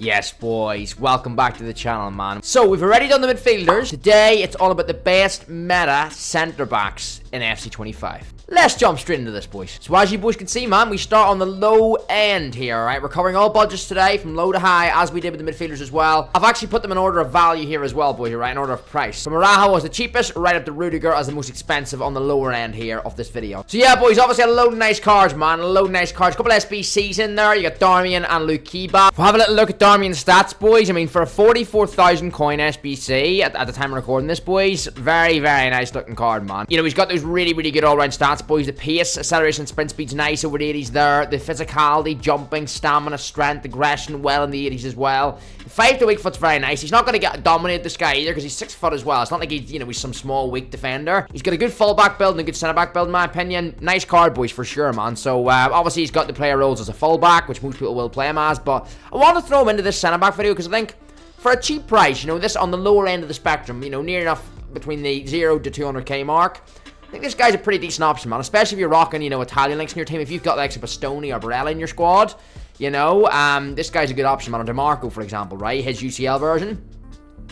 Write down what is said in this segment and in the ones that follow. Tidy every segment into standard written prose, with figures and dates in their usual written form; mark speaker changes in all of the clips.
Speaker 1: Yes, boys, welcome back to the channel, man. So, we've already done the midfielders. Today, it's all about the best meta centre-backs in FC 25. Let's jump straight into this, boys. So, as you boys can see, man, we start on the low end here, alright? We're covering all budgets today, from low to high, as we did with the midfielders as well. I've actually put them in order of value here as well, boys, right? In order of price. So, Maraha was the cheapest, right up to Rudiger as the most expensive on the lower end here of this video. So, yeah, boys, obviously a load of nice cards, man. A load of nice cards. A couple of SBCs in there. You got Darmian and Lukiba. We'll have a little look at Darmian's stats, boys. I mean, for a 44,000 coin SBC at the time of recording this, boys, very, very nice looking card, man. You know, he's got those really, really good all-round stats, boys. The pace, acceleration, sprint speed's nice over the 80s there. The physicality, jumping, stamina, strength, aggression, well in the 80s as well. The 5 to weak foot's very nice. He's not going to get dominate this guy either because he's 6 foot as well. It's not like he's, you know, he's some small, weak defender. He's got a good fullback build and a good centre-back build, in my opinion. Nice card, boys, for sure, man. So, obviously, he's got the player roles as a fullback, which most people will play him as, but I want to throw him into this centre-back video because I think for a cheap price, you know, this on the lower end of the spectrum, you know, near enough between the 0 to 200k mark, I think this guy's a pretty decent option, man, especially if you're rocking, you know, Italian links in your team. If you've got like Bastoni or Barella in your squad, you know, this guy's a good option, man. Or DeMarco, for example, right? His UCL version.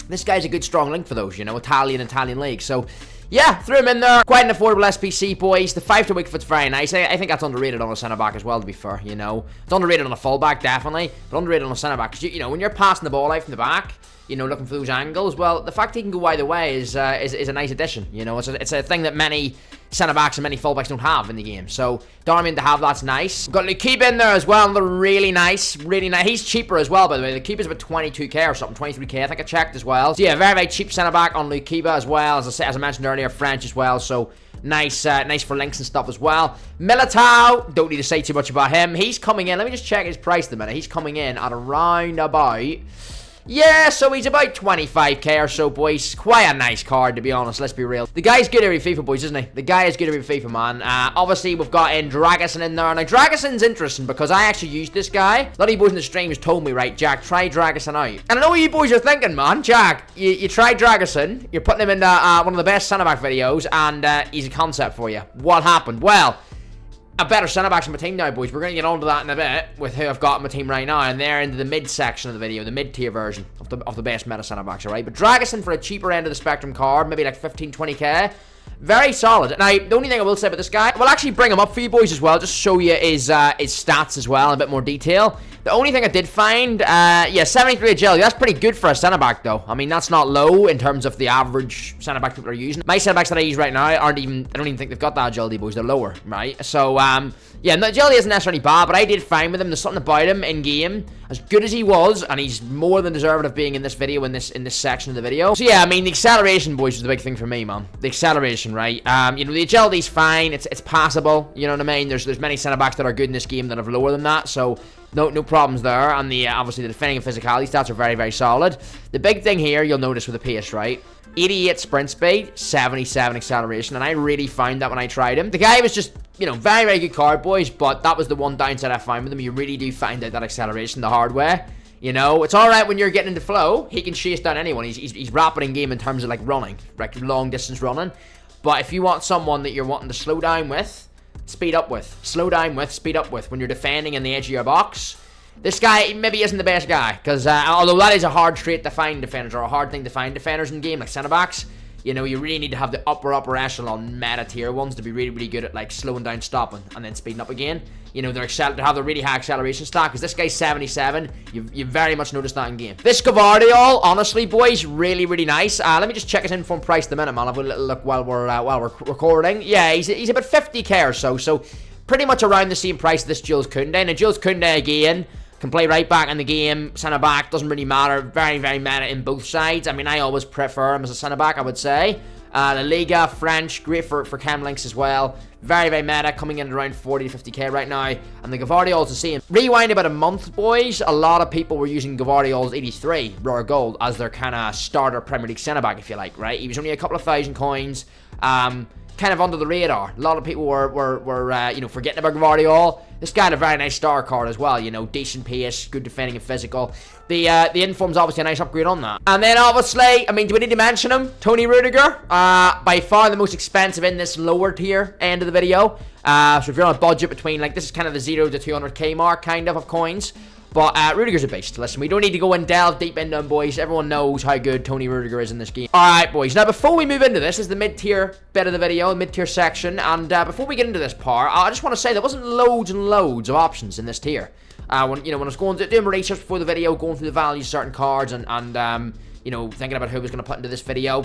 Speaker 1: This guy's a good strong link for those, you know, Italian league. So, yeah, threw him in there. Quite an affordable SPC, boys. The 5 to weak foot's very nice. I think that's underrated on a centre-back as well, to be fair, you know. It's underrated on a full-back, definitely, but underrated on a centre-back. Because, you know, when you're passing the ball out from the back, you know, looking for those angles, well, the fact he can go either way is a nice addition, you know. It's a thing that many centre-backs and many full-backs don't have in the game. So, Darmian to have, that's nice. We've got Lukiba in there as well, and they're really nice, really nice. He's cheaper as well, by the way. Lukiba's about 22k or something, 23k, I think I checked as well. So, yeah, very, very cheap centre-back on Lukiba as well. As I mentioned earlier, French as well, so nice nice for links and stuff as well. Militao, don't need to say too much about him. He's coming in, let me just check his price a minute. He's coming in at around about... yeah, so he's about 25k or so, boys. Quite a nice card, to be honest, let's be real. The guy's good every FIFA, boys, isn't he? The guy is good every FIFA, man. Obviously, we've got in Dragusin in there. Now, Dragusin's interesting because I actually used this guy. A lot of you boys in the stream has told me, right, Jack, try Dragusin out. And I know what you boys are thinking, man. Jack, you tried Dragusin. You're putting him into one of the best centre-back videos, and he's a concept for you. What happened? Well, a better centre-backs in my team now, boys. We're going to get on to that in a bit with who I've got in my team right now, and they're into the mid-section of the video, the mid-tier version of the best meta centre-backs, alright? But Dragusin for a cheaper end of the spectrum card, maybe like 15, 20k, very solid. Now, the only thing I will say about this guy, we'll actually bring him up for you boys as well, just show you his stats as well in a bit more detail. The only thing I did find, yeah, 73 agility. That's pretty good for a centre-back, though. I mean, that's not low in terms of the average centre-back people are using. My centre-backs that I use right now I don't even think they've got that agility, boys. They're lower, right? So, yeah, the agility isn't necessarily bad, but I did fine with him. There's something about him in-game. As good as he was, and he's more than deserving of being in this video, in this section of the video. So, yeah, I mean, the acceleration, boys, was the big thing for me, man. The acceleration, right? You know, the agility's fine. It's passable. You know what I mean? There's many centre-backs that are good in this game that have lower than that, so... No problems there, and obviously the defending and physicality stats are very, very solid. The big thing here, you'll notice with the pace, right? 88 sprint speed, 77 acceleration, and I really found that when I tried him. The guy was just, you know, very, very good card, boys, but that was the one downside I found with him. You really do find out that acceleration the hard way. You know, it's alright when you're getting into flow. He can chase down anyone. He's rapid in game in terms of, like, running, like long distance running. But if you want someone that you're wanting to slow down with, speed up with, slow down with, speed up with when you're defending in the edge of your box, this guy maybe isn't the best guy, because although that is a hard trait to find defenders, or a hard thing to find defenders in game, like centre-backs, you know, you really need to have the upper echelon meta tier ones to be really, really good at, like, slowing down, stopping, and then speeding up again. You know, they have the really high acceleration stat, because this guy's 77. You very much noticed that in game. This Gavardiol, honestly, boys, really, really nice. Let me just check his inform price in a minute, man. I'll have a little look while we're recording. Yeah, he's about 50k or so, so pretty much around the same price as this Jules Koundé. Now, Jules Koundé, again, can play right back in the game, centre-back, doesn't really matter. Very, very meta in both sides. I mean, I always prefer him as a centre-back, I would say. La Liga, French, great for chem links as well. Very, very meta, coming in at around 40 to 50k right now. And the Gavardiol's the same. Rewind about a month, boys. A lot of people were using Gavardiol's 83 rare gold as their kind of starter Premier League centre-back, if you like, right? He was only a couple of thousand coins. Kind of under the radar. A lot of people were you know, forgetting about Gavardiol. This guy had a very nice star card as well, you know, decent pace, good defending and physical. The inform's obviously a nice upgrade on that. And then obviously, I mean, do we need to mention him? Tony Rudiger, by far the most expensive in this lower tier end of the video. So if you're on a budget between, like, this is kind of the 0 to 200k mark, kind of coins. But Rudiger's a beast. Listen, we don't need to go and delve deep into him, boys. Everyone knows how good Tony Rudiger is in this game. Alright, boys. Now, before we move into this is the mid-tier bit of the video, mid-tier section. And before we get into this part, I just want to say there wasn't loads and loads of options in this tier. When I was going to do my research before the video, going through the values of certain cards and thinking about who I was going to put into this video,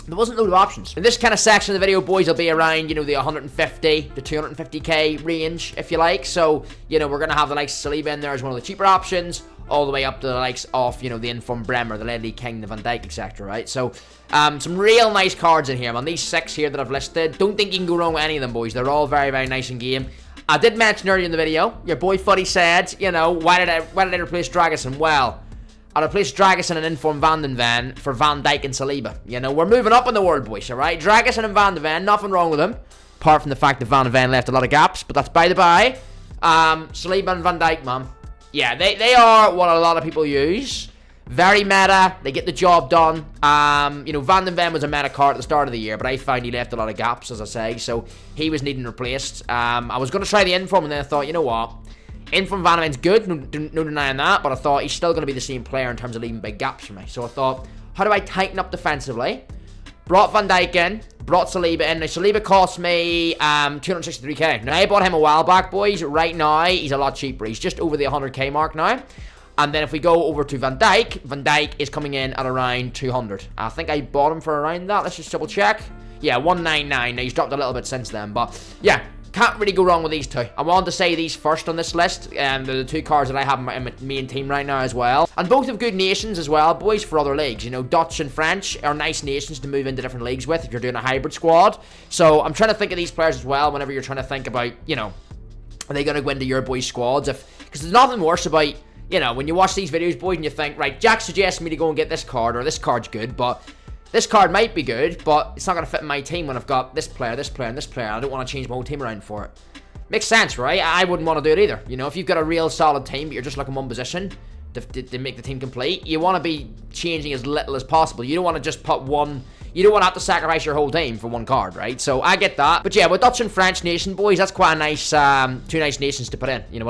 Speaker 1: there wasn't a load of options. In this kind of section of the video, boys, will be around, the 150 to 250k range, if you like. So, we're going to have the likes of Saliba in there as one of the cheaper options, all the way up to the likes of, the Informed Bremer, the Ledley King, the Van Dijk, etc., right? So, some real nice cards in here, man. These 6 here that I've listed, don't think you can go wrong with any of them, boys. They're all very, very nice in game. I did mention earlier in the video, your boy Footy said, why did I replace Dragusin? Well, I replaced Dragusin and Inform Van den Ven for Van Dijk and Saliba. We're moving up in the world, boys, alright? Dragusin and Van den Ven, nothing wrong with them. Apart from the fact that Van den Ven left a lot of gaps, but that's by the by. Saliba and Van Dijk, man. Yeah, they are what a lot of people use. Very meta, they get the job done. Van den Ven was a meta card at the start of the year, but I found he left a lot of gaps, as I say, so he was needing replaced. I was going to try the Inform, and then I thought, you know what? Inform Van den Ven's good, no denying that, but I thought he's still going to be the same player in terms of leaving big gaps for me. So I thought, how do I tighten up defensively? Brought Van Dijk in, brought Saliba in. Now, Saliba cost me 263k. Now, I bought him a while back, boys. Right now, he's a lot cheaper. He's just over the 100k mark now. And then if we go over to Van Dijk is coming in at around 200. I think I bought him for around that. Let's just double check. Yeah, 199. Now, he's dropped a little bit since then, but yeah. Can't really go wrong with these two. I wanted to say these first on this list. They're the 2 cards that I have in my main team right now as well. And both have good nations as well, boys, for other leagues. Dutch and French are nice nations to move into different leagues with if you're doing a hybrid squad. So I'm trying to think of these players as well whenever you're trying to think about, are they going to go into your boys' squads? Because there's nothing worse about, when you watch these videos, boys, and you think, right, Jack suggests me to go and get this card, or this card's good, but this card might be good, but it's not going to fit in my team when I've got this player, this player, and this player. I don't want to change my whole team around for it. Makes sense, right? I wouldn't want to do it either. If you've got a real solid team, but you're just looking one position to make the team complete, you want to be changing as little as possible. You don't want to just put one... You don't want to have to sacrifice your whole team for one card, right? So I get that. But yeah, with Dutch and French nation, boys, that's quite a nice, 2 nice nations to put in. There's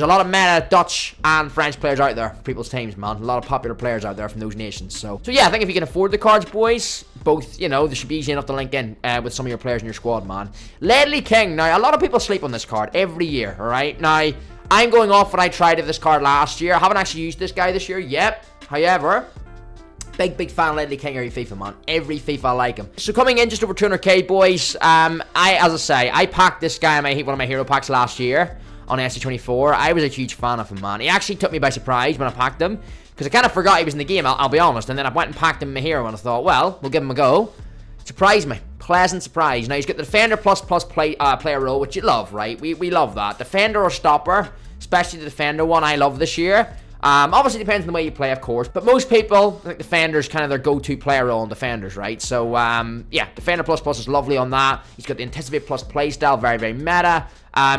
Speaker 1: a lot of meta Dutch and French players out there for people's teams, man. A lot of popular players out there from those nations. So yeah, I think if you can afford the cards, boys, both, they should be easy enough to link in with some of your players in your squad, man. Ledley King. Now, a lot of people sleep on this card every year, all right? Now, I'm going off what I tried of this card last year. I haven't actually used this guy this year yet. However, big fan of Ledley King every FIFA, man. Every FIFA I like him. So coming in just over 200k, boys. As I say, I packed this guy in one of my hero packs last year on FC24. I was a huge fan of him, man. He actually took me by surprise when I packed him, because I kind of forgot he was in the game, I'll be honest. And then I went and packed him in my hero, and I thought, well, we'll give him a go. Surprised me. Pleasant surprise. Now, he's got the Defender plus player role, which you love, right? We love that. Defender or Stopper, especially the Defender one, I love this year. Obviously, it depends on the way you play, of course. But most people, I think Defender's kind of their go-to player role in Defenders, right? So, yeah, Defender plus is lovely on that. He's got the Anticipate plus playstyle, very, very meta.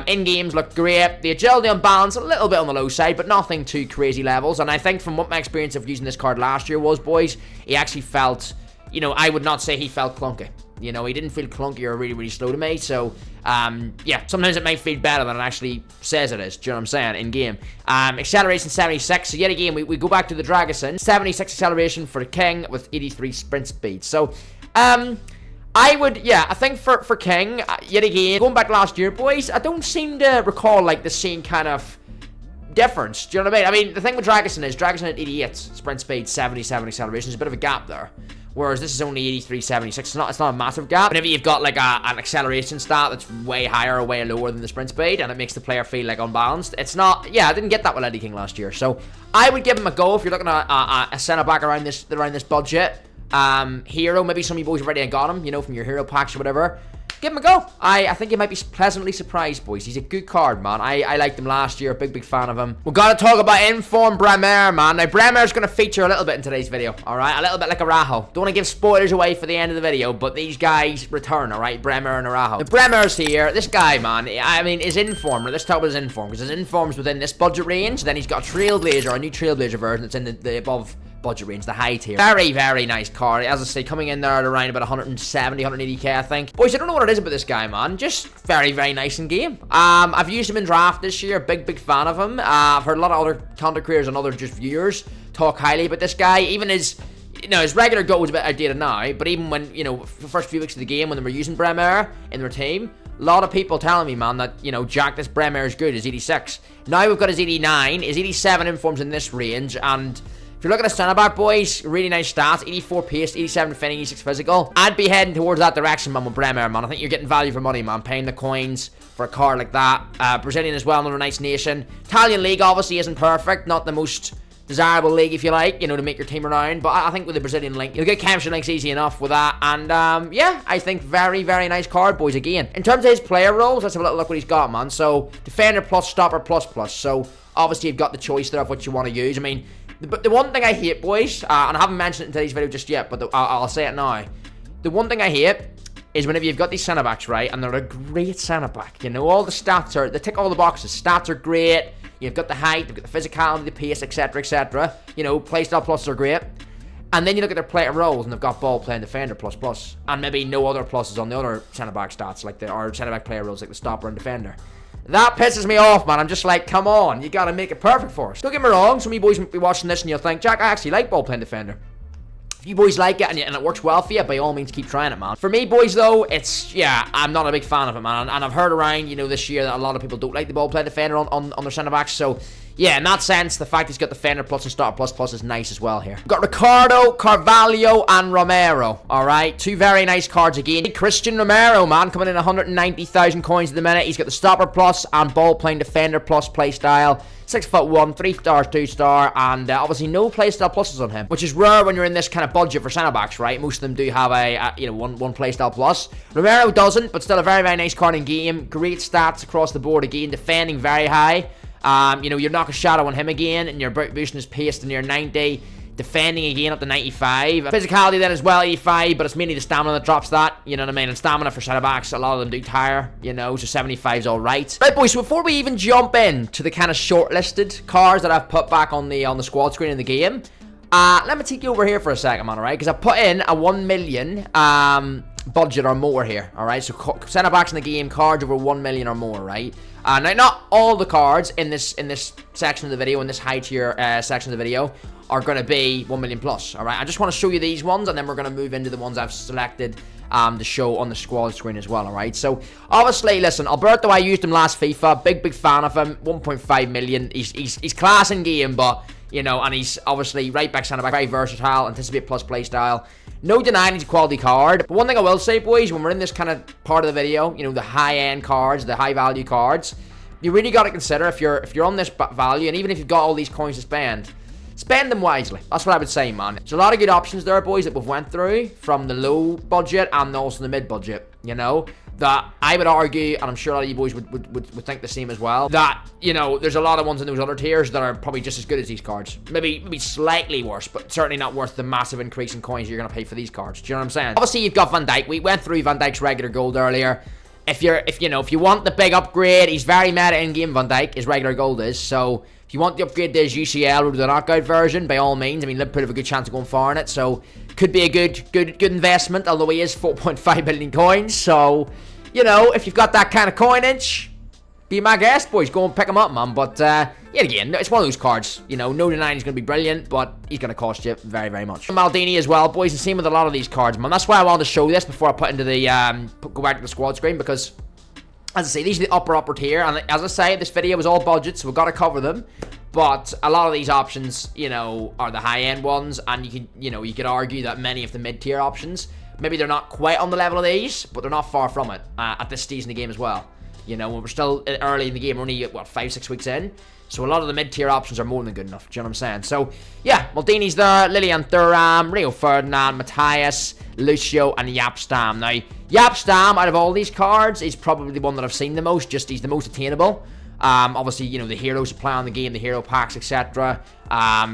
Speaker 1: In-games look great. The agility on balance, a little bit on the low side, but nothing too crazy levels. And I think from what my experience of using this card last year was, boys, he actually felt, I would not say he felt clunky. He didn't feel clunky or really, really slow to me. So, yeah, sometimes it might feel better than it actually says it is. Do you know what I'm saying? In game. Acceleration 76. So, yet again, we go back to the Dragusin. 76 acceleration for the King with 83 sprint speed. So, I would, yeah, I think for King, yet again, going back last year, boys, I don't seem to recall, like, the same kind of difference. Do you know what I mean? The thing with Dragusin is, Dragusin at 88 sprint speed, 77 acceleration. There's a bit of a gap there. Whereas this is only 83, 76. It's not a massive gap. Whenever you've got like an acceleration stat that's way higher or way lower than the sprint speed, and it makes the player feel like unbalanced. It's not. Yeah, I didn't get that with Ledley King last year. So I would give him a go if you're looking at a centre back around this budget. Hero, maybe some of you boys already got him, from your hero packs or whatever. Give him a go. I think you might be pleasantly surprised, boys. He's a good card, man. I liked him last year. Big fan of him. We've got to talk about Inform Bremer, man. Now, Bremer's going to feature a little bit in today's video, all right? A little bit like Araujo. Don't want to give spoilers away for the end of the video, but these guys return, all right? Bremer and Araujo. Now, Bremer's here. This guy, man, I mean, is Inform. Let's talk about his Inform, because his Inform's within this budget range. Then he's got a Trailblazer, a new Trailblazer version that's in the above budget range, the high tier. Very, very nice card. As I say, coming in there at around about 170, 180k, I think. Boys, I don't know what it is about this guy, man. Just very, very nice in game. I've used him in draft this year. Big fan of him. I've heard a lot of other content creators and other just viewers talk highly about this guy. Even his regular go was a bit outdated now, but even when, for the first few weeks of the game when they were using Bremer in their team, a lot of people telling me, man, that, Jack, this Bremer is good, his 86. Now we've got his 89, his 87 informs in this range, and if you're looking at centre-back, boys, really nice stats, 84 pace, 87 defending, 86 physical. I'd be heading towards that direction, man, with Bremer, man. I think you're getting value for money, man, paying the coins for a card like that. Brazilian as well, another nice nation. Italian league obviously isn't perfect, not the most desirable league, if you like, to make your team around, but I think with the Brazilian link, you'll get chemistry links easy enough with that, and yeah, I think very, very nice card, boys. Again, in terms of his player roles, let's have a little look what he's got, man. So, defender plus, stopper plus, so obviously you've got the choice there of what you want to use. I mean, but the one thing I hate, boys, and I haven't mentioned it in today's video just yet, but I'll say it now. The one thing I hate is whenever you've got these centre-backs, right, and they're a great centre-back, all the stats they tick all the boxes. Stats are great. You've got the height, you've got the physicality, the pace, etc., etc. Playstyle pluses are great. And then you look at their player roles, and they've got ball playing defender plus. And maybe no other pluses on the other centre-back stats, like or centre-back player roles, like the stopper and defender. That pisses me off, man. I'm just like, come on, you gotta make it perfect for us. Don't get me wrong, some of you boys might be watching this and you'll think, Jack, I actually like ball playing defender. If you boys like it and it works well for you, by all means keep trying it, man. For me, boys, though, I'm not a big fan of it, man. And I've heard around, this year that a lot of people don't like the ball play defender on their centre-backs. So, yeah, in that sense, the fact he's got defender plus and starter plus is nice as well here. We've got Ricardo, Carvalho, and Romero, alright? Two very nice cards again. Christian Romero, man, coming in 190,000 coins at the minute. He's got the stopper plus and ball playing defender plus play style. 6'1", 3 stars, 2 star, and obviously no playstyle pluses on him, which is rare when you're in this kind of budget for centre backs, right? Most of them do have one playstyle plus. Romero doesn't, but still a very, very nice card in game. Great stats across the board again, defending very high. You're knocking a shadow on him again, and you're boosting his pace to near 90. Defending again up to 95. Physicality then as well, 85, but it's mainly the stamina that drops that, you know what I mean? And stamina for centre backs, a lot of them do tire, so 75 is alright. Right, boys, so before we even jump in to the kind of shortlisted cards that I've put back on the squad screen in the game, let me take you over here for a second, man, alright? Because I put in a 1 million budget or more here, alright? So centre backs in the game, cards over 1 million or more, right? Now, not all the cards in this section of the video, in this high tier section of the video, are going to be 1 million plus, alright? I just want to show you these ones, and then we're going to move into the ones I've selected to show on the squad screen as well, alright? So, obviously, listen, Alberto, I used him last FIFA, big fan of him, 1.5 million, he's class in game, but, and he's obviously right back, centre back, very versatile, anticipate plus play style. No denying he's a quality card, but one thing I will say, boys, when we're in this kind of part of the video, the high-end cards, the high-value cards, you really got to consider if you're on this value, and even if you've got all these coins to spend them wisely. That's what I would say, man. There's a lot of good options there, boys, that we've went through from the low budget and also the mid budget, that I would argue, and I'm sure a lot of you boys would think the same as well, that, there's a lot of ones in those other tiers that are probably just as good as these cards. Maybe slightly worse, but certainly not worth the massive increase in coins you're going to pay for these cards. Do you know what I'm saying? Obviously, you've got Van Dijk. We went through Van Dijk's regular gold earlier. If you want the big upgrade, he's very meta in-game, Van Dijk, his regular gold is, so if you want the upgrade to his UCL or the knockout version, by all means, Liverpool have a good chance of going far in it, so could be a good investment, although he is 4.5 billion coins, so, if you've got that kind of coinage, be my guest, boys, go and pick him up, man, but, yet again, it's one of those cards, no denying he's going to be brilliant, but he's going to cost you very, very much. Maldini as well, boys, and same with a lot of these cards, man, that's why I wanted to show this before I put into the, go back to the squad screen, because as I say, these are the upper tier, and as I say, this video was all budget, so we've got to cover them. But a lot of these options, are the high-end ones, and you could argue that many of the mid-tier options, maybe they're not quite on the level of these, but they're not far from it at this stage in the game as well. When we're still early in the game, we're only, 5-6 weeks in, so a lot of the mid-tier options are more than good enough, do you know what I'm saying? So, yeah, Maldini's there, Lilian Thuram, Rio Ferdinand, Matthias, Lucio, and Jaap Stam. Now, Jaap Stam, out of all these cards, is probably the one that I've seen the most, just he's the most attainable. Obviously, the heroes apply on the game, the hero packs, etc.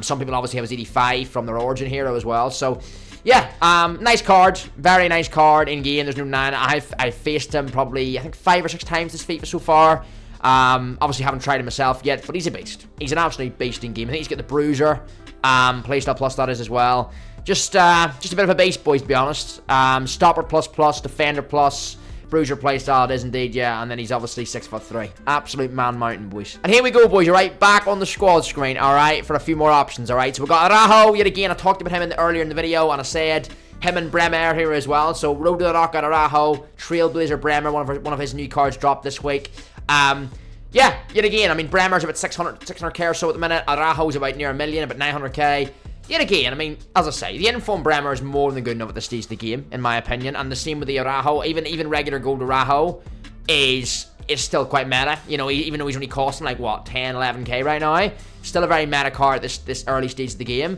Speaker 1: Some people obviously have his 85 from their origin hero as well. So, yeah, nice card, very nice card in game. There's no 9. I've faced him probably, I think, 5 or 6 times this FIFA so far. Obviously, haven't tried him myself yet, but he's a beast. He's an absolute beast in game. I think he's got the bruiser. Playstyle plus that is as well. Just a bit of a base, boys, to be honest. Stopper plus, defender plus, bruiser playstyle it is indeed, yeah. And then he's obviously 6'3". Absolute man mountain, boys. And here we go, boys, alright, back on the squad screen, alright, for a few more options, alright. So we got Araujo, yet again, I talked about him earlier in the video, and I said him and Bremer here as well. So Road to the Rock got Araujo, Trailblazer Bremer, one of his new cards dropped this week. Yeah, yet again, I mean, Bremer's about 600k or so at the minute. Araujo's about near a million, about 900k. Yet again, I mean, as I say, the informed Bremer is more than good enough at this stage of the game, in my opinion. And the same with the Araujo. Even regular gold Araujo is still quite meta. You know, even though he's only costing like what, 10, 11k right now, still a very meta card at this early stage of the game.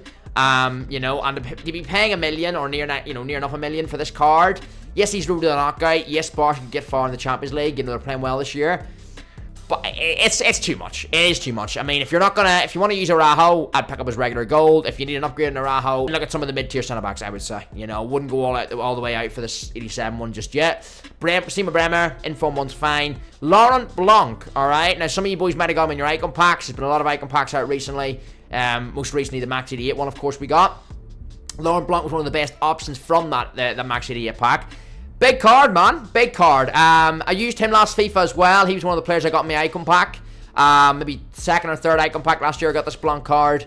Speaker 1: You know, and to be paying a million or near enough a million for this card. Yes, he's Road to the Knockout. Yes, Barca could get far in the Champions League. You know, they're playing well this year. But it's too much. It is too much. I mean, if you want to use Araujo, I'd pick up his regular gold. If you need an upgrade in Araujo, look at some of the mid-tier centre-backs, I would say. You know, wouldn't go all the way out for this 87 one just yet. Same with Bremer, inform one's fine. Laurent Blanc, alright? Now, some of you boys might have got him in your icon packs. There's been a lot of icon packs out recently. Most recently, the Max 88 one, of course, we got. Laurent Blanc was one of the best options from the Max 88 pack. Big card, man. Big card. I used him last FIFA as well. He was one of the players I got in my icon pack. Maybe second or third icon pack last year I got this Blanc card.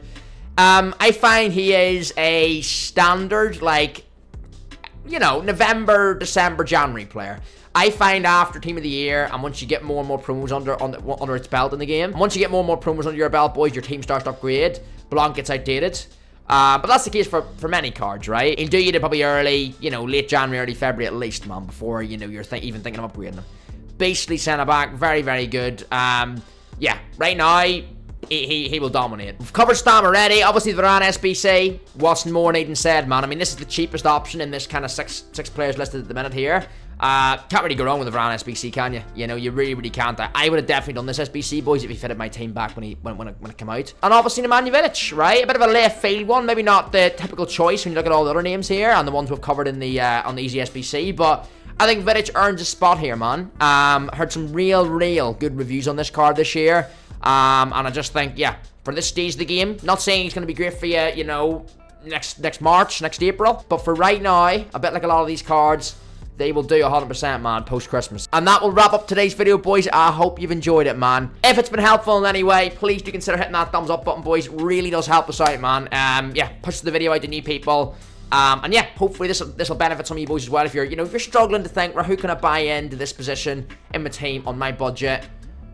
Speaker 1: I find he is a standard, like, you know, November, December, January player. I find after Team of the Year, and once you get more and more promos under its belt in the game, and once you get more and more promos under your belt, boys, your team starts to upgrade. Blanc gets outdated. But that's the case for many cards, right? He'll do you to probably early, you know, late January, early February at least, man, before, you know, you're even thinking of upgrading him. Beastly centre-back, very, very good. Yeah, right now, he will dominate. We've covered Stam already. Obviously, the Varane SBC. What's more needing said, man? I mean, this is the cheapest option in this kind of six players listed at the minute here. Can't really go wrong with the Varane SBC, can you? You know, you really, really can't. I would have definitely done this SBC, boys, if he fitted my team back when it came out. And obviously, Nemanja Vidic, right? A bit of a left field one. Maybe not the typical choice when you look at all the other names here and the ones we've covered in the on the Easy SBC, but I think Vidic earns a spot here, man. Heard some real good reviews on this card this year. And I just think, yeah, for this stage of the game, not saying he's going to be great for you, you know, next March, next April, but for right now, a bit like a lot of these cards, they will do 100%, man, post-Christmas. And that will wrap up today's video, boys. I hope you've enjoyed it, man. If it's been helpful in any way, please do consider hitting that thumbs up button, boys. Really does help us out, man. Yeah, push the video out to new people. And yeah, hopefully this will benefit some of you boys as well. If you're struggling to think, well, who can I buy into this position in my team on my budget?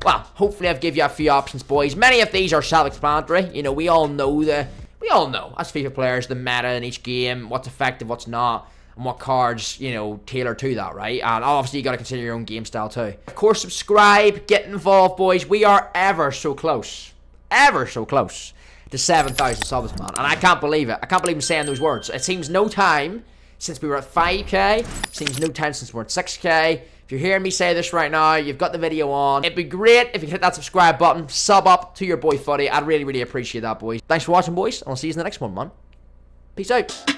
Speaker 1: Well, hopefully I've give you a few options, boys. Many of these are self-explanatory. You know, we all know as FIFA players, the meta in each game, what's effective, what's not, and what cards, you know, tailor to that, right? And obviously you got to consider your own game style too. Of course, subscribe, get involved, boys. We are ever so close to 7,000 subs, man. And I can't believe it. I can't believe I'm saying those words. It seems no time since we were at 5k. It seems no time since we're at 6k. If you're hearing me say this right now, you've got the video on. It'd be great if you could hit that subscribe button, sub up to your boy Footy. I'd really, really appreciate that, boys. Thanks for watching, boys, and I'll see you in the next one, man. Peace out.